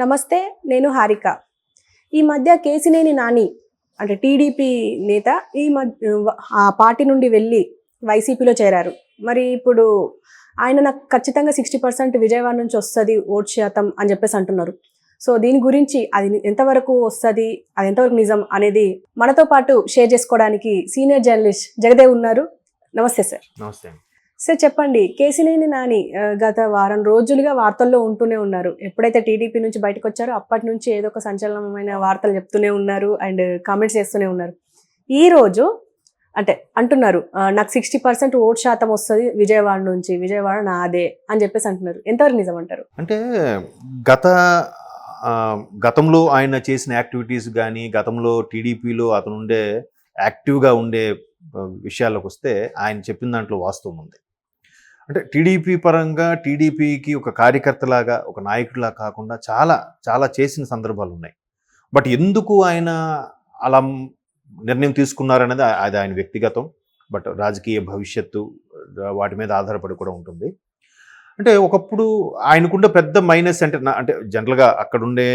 నమస్తే, నేను హారిక. ఈ మధ్య కేసినేని నాని అంటే టీడీపీ నేత ఈ మధ్య ఆ పార్టీ నుండి వెళ్ళి వైసీపీలో చేరారు. మరి ఇప్పుడు ఆయన నాకు ఖచ్చితంగా 60% విజయవాడ నుంచి వస్తుంది ఓట్ శాతం అని చెప్పేసి అంటున్నారు. సో దీని గురించి అది ఎంతవరకు వస్తుంది, అది ఎంతవరకు నిజం అనేది మనతో పాటు షేర్ చేసుకోవడానికి సీనియర్ జర్నలిస్ట్ జగదేవ్ ఉన్నారు. నమస్తే సార్. నమస్తే. సార్ చెప్పండి, కేసినేని నాని గత వారం రోజులుగా వార్తల్లో ఉంటూనే ఉన్నారు. ఎప్పుడైతే టీడీపీ నుంచి బయటకు వచ్చారో అప్పటి నుంచి ఏదో ఒక సంచలనమైన వార్తలు చెప్తూనే ఉన్నారు అండ్ కామెంట్స్ చేస్తూనే ఉన్నారు. ఈ రోజు అంటే అంటున్నారు నాకు 60% ఓట్ శాతం వస్తుంది విజయవాడ నుంచి, విజయవాడ నాదే అని చెప్పేసి అంటున్నారు. ఎంతవరకు నిజం అంటారు? అంటే గతంలో ఆయన చేసిన యాక్టివిటీస్ కానీ, గతంలో టీడీపీలో అతను ఉండే యాక్టివ్గా ఉండే విషయాలకు వస్తే ఆయన చెప్పిన దాంట్లో వాస్తవం ఉంది. అంటే టీడీపీ పరంగా టీడీపీకి ఒక కార్యకర్తలాగా, ఒక నాయకుడిలా కాకుండా చాలా చాలా చేసిన సందర్భాలు ఉన్నాయి. బట్ ఎందుకు ఆయన అలా నిర్ణయం తీసుకున్నారనేది అది ఆయన వ్యక్తిగతం. బట్ రాజకీయ భవిష్యత్తు వాటి మీద ఆధారపడి కూడా ఉంటుంది. అంటే ఒకప్పుడు ఆయనకుండే పెద్ద మైనస్ అంటే జనరల్గా అక్కడుండే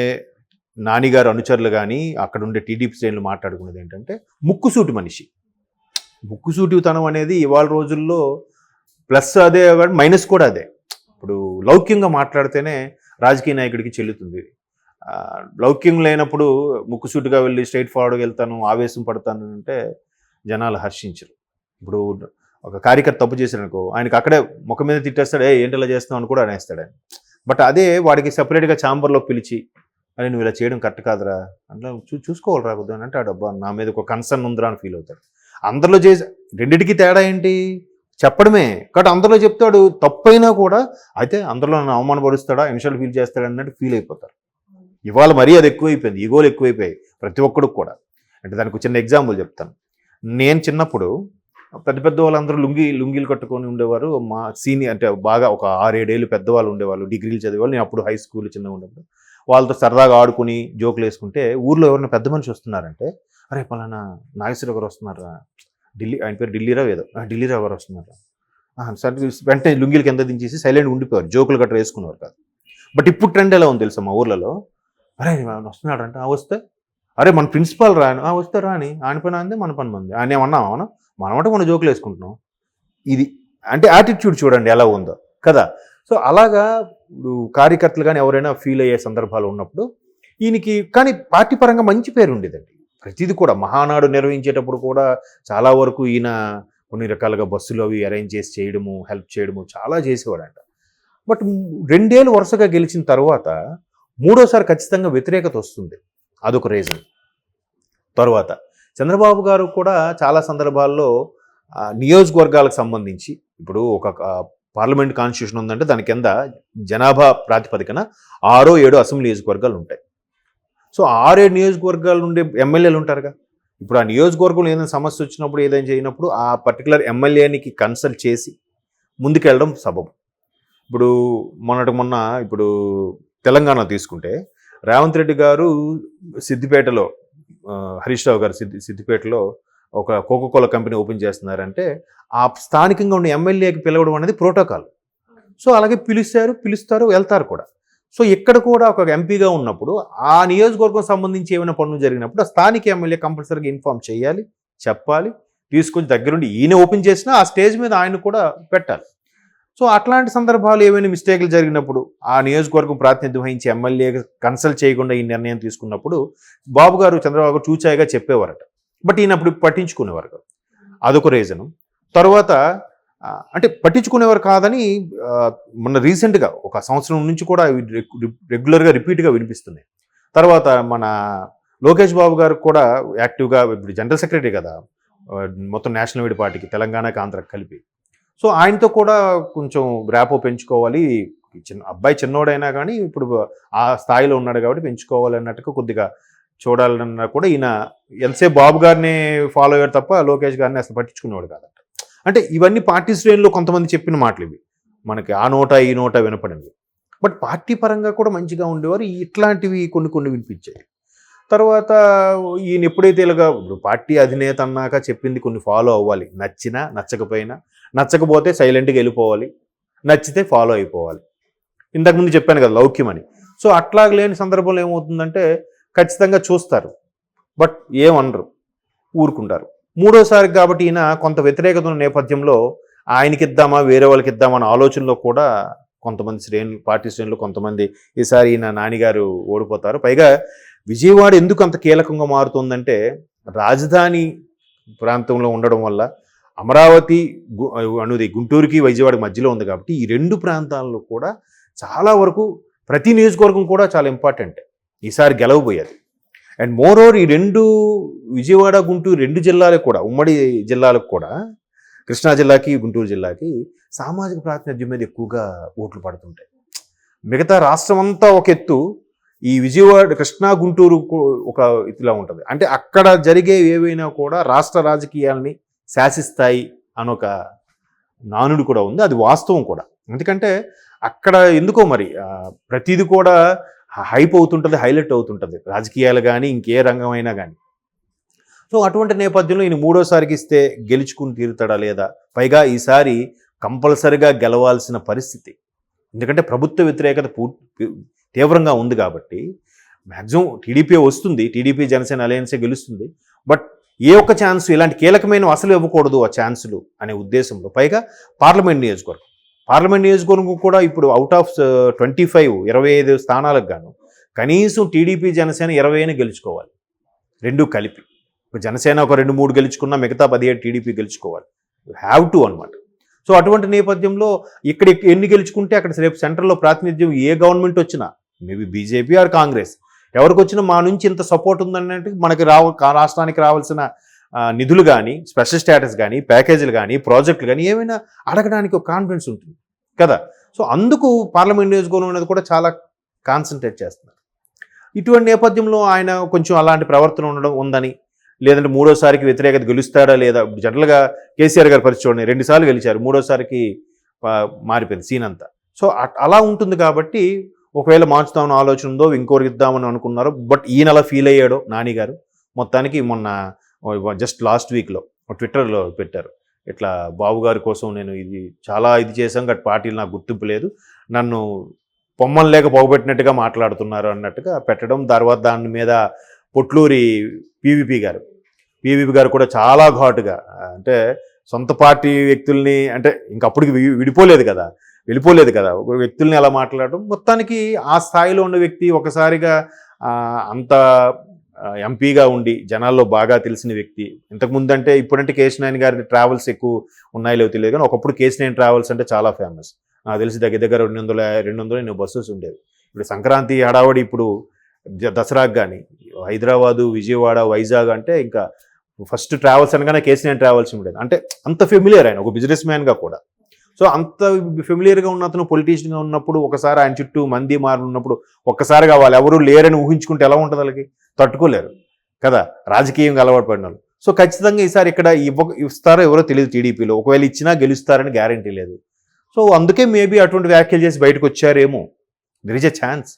నానిగారు అనుచరులు కానీ, అక్కడుండే టీడీపీ శ్రేణులు మాట్లాడుకునేది ఏంటంటే ముక్కుసూటి మనిషి. ముక్కుసూటితనం అనేది ఇవాళ రోజుల్లో ప్లస్ అదే, మైనస్ కూడా అదే. ఇప్పుడు లౌక్యంగా మాట్లాడితేనే రాజకీయ నాయకుడికి చెల్లుతుంది. లౌక్యం లేనప్పుడు ముక్కుసూటిగా వెళ్ళి స్ట్రైట్ ఫార్వర్డ్గా వెళ్తాను, ఆవేశం పడతాను అంటే జనాలు హర్షించరు. ఇప్పుడు ఒక కార్యకర్త తప్పు చేశారనుకో, ఆయనకి అక్కడే ముఖం మీద తిట్టేస్తాడు, ఏంటి ఇలా చేస్తావు అని కూడా అనేస్తాడు ఆయన. బట్ అదే వాడికి సపరేట్గా ఛాంబర్లో పిలిచి, అని నువ్వు ఇలా చేయడం కరెక్ట్ కాదురా అంటే చూసుకోవాలి రాకూడదు అని అంటే ఆ డబ్బా నా మీద ఒక కన్సర్న్ ఉందిరా అని ఫీల్ అవుతాడు. అందరిలో చేసి రెండింటికి తేడా ఏంటి? చెప్పడమే. కాబట్టి అందరిలో చెప్తాడు, తప్పైనా కూడా అయితే అందరిలో నన్ను అవమానపరుస్తాడా, ఇన్షియల్ ఫీల్ చేస్తాడా అన్నట్టు ఫీల్ అయిపోతారు. ఇవాళ మరీ అది ఎక్కువైపోయింది, ఈగోలు ఎక్కువైపోయాయి ప్రతి ఒక్కడికి కూడా. అంటే దానికి చిన్న ఎగ్జాంపుల్ చెప్తాను. నేను చిన్నప్పుడు పెద్ద పెద్ద వాళ్ళందరూ లుంగీలు కట్టుకొని ఉండేవారు. మా సీనియర్ అంటే బాగా ఒక 6-7 ఏళ్ళు పెద్దవాళ్ళు ఉండేవాళ్ళు, డిగ్రీలు చదివేవాళ్ళు. నేను అప్పుడు హై స్కూల్ చిన్నగా ఉండేప్పుడు వాళ్ళతో సరదాగా ఆడుకుని జోకులు వేసుకుంటే ఊర్లో ఎవరైనా పెద్ద మనిషి వస్తున్నారంటే, అరే పలానా నాగేశ్వర గారు వస్తున్నారా, ఢిల్లీ, ఆయన పేరు ఢిల్లీరావు ఏదో, ఢిల్లీరావు గారు వస్తున్నారా సరే వెంటనే లుంగీలు కింద దించేసి సైలెంట్ ఉండిపోయారు, జోకులు గట్రా వేసుకునేవారు కాదు. బట్ ఇప్పుడు ట్రెండ్ ఎలా ఉంది తెలుసా, మా ఊర్లలో అరే వస్తున్నాడు అంటే వస్తే, అరే మన ప్రిన్సిపాల్ రాని వస్తే రాని, ఆయన పని అంది మన పని మంది, ఆయన ఏమన్నా అవునా మనమంటే మన జోకులు వేసుకుంటున్నాం. ఇది అంటే యాటిట్యూడ్ చూడండి ఎలా ఉందో కదా. సో అలాగా కార్యకర్తలు కానీ ఎవరైనా ఫీల్ అయ్యే సందర్భాలు ఉన్నప్పుడు ఈయనకి కానీ పార్టీ పరంగా మంచి పేరు ఉండేదండి. ప్రతిదీ కూడా మహానాడు నిర్వహించేటప్పుడు కూడా చాలా వరకు ఈయన కొన్ని రకాలుగా బస్సులు అవి అరేంజ్ చేసి చేయడము, హెల్ప్ చేయడము చాలా చేసేవాడంట. బట్ 2 ఏళ్ళు వరుసగా గెలిచిన తర్వాత 3ఓసారి ఖచ్చితంగా వ్యతిరేకత వస్తుంది, అదొక రీజన్. తర్వాత చంద్రబాబు గారు కూడా చాలా సందర్భాల్లో నియోజకవర్గాలకు సంబంధించి, ఇప్పుడు ఒక పార్లమెంట్ కాన్స్టిట్యూషన్ ఉందంటే దాని కింద జనాభా ప్రాతిపదికన 6-7 అసెంబ్లీ నియోజకవర్గాలు ఉంటాయి. సో 6-7 నియోజకవర్గాలు ఉండే ఎమ్మెల్యేలు ఉంటారుగా. ఇప్పుడు ఆ నియోజకవర్గంలో ఏదైనా సమస్య వచ్చినప్పుడు, ఏదైనా చేయనప్పుడు ఆ పర్టికులర్ ఎమ్మెల్యేనికి కన్సల్ట్ చేసి ముందుకెళ్ళడం సబబు. ఇప్పుడు మొన్న ఇప్పుడు తెలంగాణ తీసుకుంటే రేవంత్ రెడ్డి గారు సిద్దిపేటలో, హరీష్ రావు గారు సిద్దిపేటలో ఒక కోకోకోలా కంపెనీ ఓపెన్ చేస్తున్నారంటే ఆ స్థానికంగా ఉన్న ఎమ్మెల్యేకి పిలవడం అనేది ప్రోటోకాల్. సో అలాగే పిలుస్తారు వెళ్తారు కూడా. సో ఇక్కడ కూడా ఒక ఎంపీగా ఉన్నప్పుడు ఆ నియోజకవర్గం సంబంధించి ఏమైనా పనులు జరిగినప్పుడు ఆ స్థానిక ఎమ్మెల్యే కంపల్సరీగా ఇన్ఫార్మ్ చేయాలి, చెప్పాలి, తీసుకొని దగ్గరుండి ఈయన ఓపెన్ చేసినా ఆ స్టేజ్ మీద ఆయన కూడా పెట్టాలి. సో అట్లాంటి సందర్భాలు ఏమైనా మిస్టేక్లు జరిగినప్పుడు ఆ నియోజకవర్గం ప్రాతినిధ్యం వహించి ఎమ్మెల్యే కన్సల్ట్ చేయకుండా ఈ నిర్ణయం తీసుకున్నప్పుడు బాబు గారు, చంద్రబాబు గారు చూచాయిగా చెప్పేవారట. బట్ ఈయన అప్పుడు పట్టించుకునేవారు కాదు, అదొక రీజను. తర్వాత అంటే పట్టించుకునేవారు కాదని మొన్న రీసెంట్గా ఒక సంవత్సరం నుంచి కూడా రెగ్యులర్గా రిపీట్గా వినిపిస్తున్నాయి. తర్వాత మన లోకేష్ బాబు గారు కూడా యాక్టివ్గా, ఇప్పుడు జనరల్ సెక్రటరీ కదా మొత్తం నేషనల్ వైడ్ పార్టీకి, తెలంగాణకి ఆంధ్రాకి కలిపి. సో ఆయనతో కూడా కొంచెం ర్యాపో పెంచుకోవాలి, అబ్బాయి చిన్నోడైనా కానీ ఇప్పుడు ఆ స్థాయిలో ఉన్నాడు కాబట్టి పెంచుకోవాలి అన్నట్టుగా కొద్దిగా చూడాలన్నా కూడా ఈయన ఎంతసేపు బాబు గారిని ఫాలో అయ్యాడు తప్ప లోకేష్ గారిని అసలు పట్టించుకునేవాడు కాదంట. అంటే ఇవన్నీ పార్టీ శ్రేణుల్లో కొంతమంది చెప్పిన మాటలు ఇవి, మనకి ఆ నోట ఈ నోట వినపడింది. బట్ పార్టీ పరంగా కూడా మంచిగా ఉండేవారు. ఇట్లాంటివి కొన్ని వినిపించాయి. తర్వాత ఈయన ఎప్పుడైతే ఇలాగా ఇప్పుడు పార్టీ అధినేత అన్నాక చెప్పింది కొన్ని ఫాలో అవ్వాలి, నచ్చినా నచ్చకపోయినా. నచ్చకపోతే సైలెంట్గా వెళ్ళిపోవాలి, నచ్చితే ఫాలో అయిపోవాలి. ఇంతకుముందు చెప్పాను కదా లౌక్యం అని. సో అట్లా లేని సందర్భంలో ఏమవుతుందంటే ఖచ్చితంగా చూస్తారు, బట్ ఏమనరు, ఊరుకుంటారు. మూడోసారి కాబట్టి ఈయన కొంత వ్యతిరేకత ఉన్న నేపథ్యంలో ఆయనకి ఇద్దామా వేరే వాళ్ళకి ఇద్దామా అన్న ఆలోచనలో కూడా కొంతమంది పార్టీ శ్రేణులు కొంతమంది ఈసారి ఈయన నానిగారు ఓడిపోతారు. పైగా విజయవాడ ఎందుకు అంత కీలకంగా మారుతుందంటే రాజధాని ప్రాంతంలో ఉండడం వల్ల అమరావతి అనేది గుంటూరుకి విజయవాడకి మధ్యలో ఉంది కాబట్టి ఈ రెండు ప్రాంతాల్లో కూడా చాలా వరకు ప్రతి నియోజకవర్గం కూడా చాలా ఇంపార్టెంట్ ఈసారి గెలవబోయేది. అండ్ మోర్ ఓవర్ ఈ రెండు విజయవాడ గుంటూరు రెండు జిల్లాలకు కూడా ఉమ్మడి జిల్లాలకు కూడా కృష్ణా జిల్లాకి గుంటూరు జిల్లాకి సామాజిక ప్రాతినిధ్యం మీద ఎక్కువగా ఓట్లు పడుతుంటాయి. మిగతా రాష్ట్రం అంతా ఒక ఎత్తు, ఈ విజయవాడ కృష్ణా గుంటూరు ఒక ఇదిలా ఉంటుంది. అంటే అక్కడ జరిగే ఏవైనా కూడా రాష్ట్ర రాజకీయాలని శాసిస్తాయి అనొక నానుడు కూడా ఉంది. అది వాస్తవం కూడా. ఎందుకంటే అక్కడ ఎందుకో మరి ప్రతిది కూడా హైప్ అవుతుంటుంది, హైలైట్ అవుతుంటుంది, రాజకీయాలు కానీ ఇంకే రంగమైనా కానీ. సో అటువంటి నేపథ్యంలో ఈయన మూడోసారికి ఇస్తే గెలుచుకుని తీరుతాడా లేదా? పైగా ఈసారి కంపల్సరిగా గెలవాల్సిన పరిస్థితి, ఎందుకంటే ప్రభుత్వ వ్యతిరేకత తీవ్రంగా ఉంది కాబట్టి మ్యాక్సిమం టీడీపీ వస్తుంది, టీడీపీ జనసేన అలయన్సే గెలుస్తుంది. బట్ ఏ ఒక్క ఛాన్స్ ఇలాంటి కీలకమైన అసలు ఇవ్వకూడదు ఆ ఛాన్సులు అనే ఉద్దేశంలో. పైగా పార్లమెంట్ నియోజకవర్గం కూడా ఇప్పుడు అవుట్ ఆఫ్ 25 స్థానాలకు గాను కనీసం టీడీపీ జనసేన 20 గెలుచుకోవాలి, రెండు కలిపి. జనసేన ఒక 2-3 గెలుచుకున్నా మిగతా 17 టీడీపీ గెలుచుకోవాలి, హ్యావ్ టు అనమాట. సో అటువంటి నేపథ్యంలో ఇక్కడ ఎన్ని గెలుచుకుంటే అక్కడ రేపు సెంట్రల్లో ప్రాతినిధ్యం ఏ గవర్నమెంట్ వచ్చినా, మేబీ బీజేపీ ఆర్ కాంగ్రెస్ ఎవరికి వచ్చినా మా నుంచి ఇంత సపోర్ట్ ఉందన్నట్టు మనకి రాష్ట్రానికి రావాల్సిన నిధులు కానీ, స్పెషల్ స్టేటస్ కానీ, ప్యాకేజీలు కానీ, ప్రాజెక్టులు కానీ ఏమైనా అడగడానికి ఒక కాన్ఫిడెన్స్ ఉంటుంది కదా. సో అందుకు పార్లమెంట్ నియోజకవర్గం అనేది కూడా చాలా కాన్సన్ట్రేట్ చేస్తున్నారు. ఇటువంటి నేపథ్యంలో ఆయన కొంచెం అలాంటి ప్రవర్తన ఉందని, లేదంటే మూడోసారికి వ్యతిరేకత గెలుస్తాడా లేదా? జనరల్గా కేసీఆర్ గారి పరిస్థితి చూడండి, 2 సార్లు గెలిచారు, మూడోసారికి మారిపోయింది సీన్ అంతా. సో అలా ఉంటుంది కాబట్టి ఒకవేళ మార్చుదామని ఆలోచన ఉందో, ఇంకోరికి ఇద్దామని అనుకున్నారో, బట్ ఈయన అలా ఫీల్ అయ్యాడో నాని గారు. మొత్తానికి మొన్న జస్ట్ లాస్ట్ వీక్లో ట్విట్టర్లో పెట్టారు, ఇట్లా బాబు గారి కోసం నేను చాలా చేశాం, గట్ పార్టీలు నాకు గుర్తింపు లేదు, నన్ను పొమ్మలు లేక పోగొట్టినట్టుగా మాట్లాడుతున్నారు అన్నట్టుగా పెట్టడం. తర్వాత దాని మీద పొట్లూరి పీవీపీ గారు కూడా చాలా ఘాటుగా, అంటే సొంత పార్టీ వ్యక్తుల్ని, అంటే ఇంకప్పటికి వెళ్ళిపోలేదు కదా ఒక వ్యక్తుల్ని అలా మాట్లాడడం. మొత్తానికి ఆ స్థాయిలో ఉన్న వ్యక్తి ఒకసారిగా అంత ఎంపీగా ఉండి జనాల్లో బాగా తెలిసిన వ్యక్తి. ఇంతకుముందు అంటే ఇప్పుడంటే కేశినేని గారి ట్రావెల్స్ ఎక్కువ ఉన్నాయో తెలియదు, కానీ ఒకప్పుడు కేశినేని ట్రావెల్స్ అంటే చాలా ఫేమస్. నాకు తెలిసి దగ్గర 200 బస్సెస్ ఉండేవి. ఇప్పుడు సంక్రాంతి హడావడి, ఇప్పుడు దసరాకు కానీ హైదరాబాదు, విజయవాడ, వైజాగ్ అంటే ఇంకా ఫస్ట్ ట్రావెల్స్ అనగానే కేసీఆర్ ట్రావెల్స్ ఉండేది. అంటే అంత ఫెమిలియర్ ఆయన, ఒక బిజినెస్ మ్యాన్గా కూడా. సో అంత ఫెమిలియర్గా ఉన్న అతను పొలిటీషియన్గా ఉన్నప్పుడు ఒకసారి ఆయన చుట్టూ మంది మారున్నప్పుడు ఒక్కసారిగా వాళ్ళు ఎవరు లేరని ఊహించుకుంటే ఎలా ఉంటుంది? వాళ్ళకి తట్టుకోలేరు కదా, రాజకీయంగా అలవాటు పడిన వాళ్ళు. సో ఖచ్చితంగా ఈసారి ఇక్కడ ఇస్తారో ఎవరో తెలియదు టీడీపీలో, ఒకవేళ ఇచ్చినా గెలుస్తారని గ్యారంటీ లేదు. సో అందుకే మేబీ అటువంటి వ్యాఖ్యలు చేసి బయటకు వచ్చారేమో, there is a chance.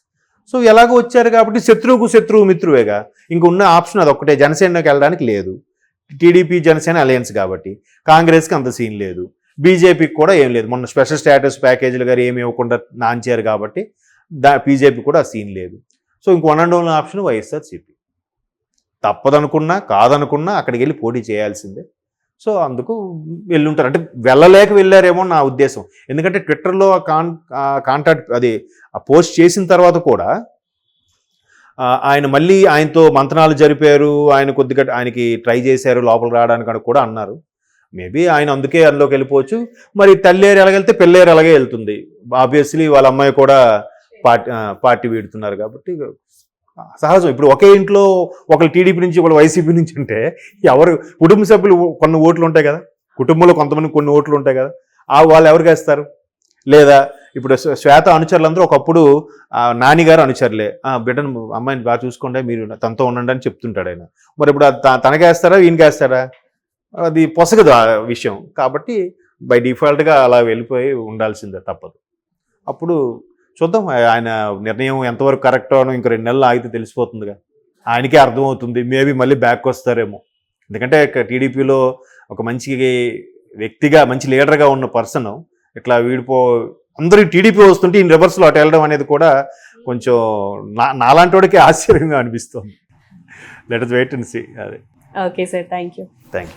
So ఎలాగో వచ్చారు కాబట్టి శత్రువు మిత్రువేగా, ఇంక ఉన్న ఆప్షన్ అదొక్కటే, జనసేనకి వెళ్ళడానికి లేదు. టీడీపీ జనసేన అలయన్స్ కాబట్టి కాంగ్రెస్కి అంత సీన్ లేదు, బీజేపీకి కూడా ఏం లేదు. మొన్న స్పెషల్ స్టేటస్ ప్యాకేజీలు గారు ఏమి ఇవ్వకుండా నాంచారు కాబట్టి బీజేపీ కూడా సీన్ లేదు. సో ఇంక 1 and only ఆప్షన్ వైఎస్ఆర్సీపీ. తప్పదనుకున్నా కాదనుకున్నా అక్కడికి వెళ్ళి పోటీ చేయాల్సిందే. సో అందుకు వెళ్ళుంటారు, అంటే వెళ్ళారేమో నా ఉద్దేశం. ఎందుకంటే ట్విట్టర్లో కాంటాక్ట్ ఆ పోస్ట్ చేసిన తర్వాత కూడా ఆయన మళ్ళీ ఆయనతో మంతనాలు జరిపారు, ఆయనకి ట్రై చేశారు లోపల రావడానికి కూడా అన్నారు. మేబీ ఆయన అందుకే అందులోకి వెళ్ళిపోవచ్చు. మరి తల్లేరు ఎలాగెళ్తే పిల్లేరు అలాగే వెళ్తుంది. ఆబ్వియస్లీ వాళ్ళ అమ్మాయి కూడా పార్టీ వీడుతున్నారు కాబట్టి సహజం. ఇప్పుడు ఒకే ఇంట్లో ఒకరు టీడీపీ నుంచి ఒకరు వైసీపీ నుంచి అంటే ఎవరు కుటుంబ సభ్యులు కొన్ని ఓట్లు ఉంటాయి కదా, కుటుంబంలో కొంతమంది కొన్ని ఓట్లు ఉంటాయి కదా, వాళ్ళు ఎవరికి వేస్తారు? లేదా ఇప్పుడు శ్వేత అనుచరులందరూ ఒకప్పుడు నానిగారు అనుచరులే, బిడ్డను అమ్మాయిని బాగా చూసుకోండి, మీరు తనతో ఉండండి అని చెప్తుంటాడు ఆయన. మరి ఇప్పుడు తనకేస్తారా ఈయనకేస్తారా? అది పొసగదు ఆ విషయం. కాబట్టి బై డిఫాల్ట్గా అలా వెళ్ళిపోయి ఉండాల్సిందే, తప్పదు. అప్పుడు చూద్దాం ఆయన నిర్ణయం ఎంతవరకు కరెక్టో అని ఇంకో 2 నెలలు ఆగితే తెలిసిపోతుందిగా, ఆయనకే అర్థమవుతుంది. మేబీ మళ్ళీ బ్యాక్ వస్తారేమో. ఎందుకంటే టీడీపీలో ఒక మంచి వ్యక్తిగా, మంచి లీడర్గా ఉన్న పర్సన్ ఇట్లా అందరూ టీడీపీ వస్తుంటే ఈయన రివర్స్లో అటు వెళ్ళడం అనేది కూడా కొంచెం నాలాంటి వాడికి ఆశ్చర్యంగా అనిపిస్తుంది. Let us wait and see. అదే. Okay sir, thank you. Thank you.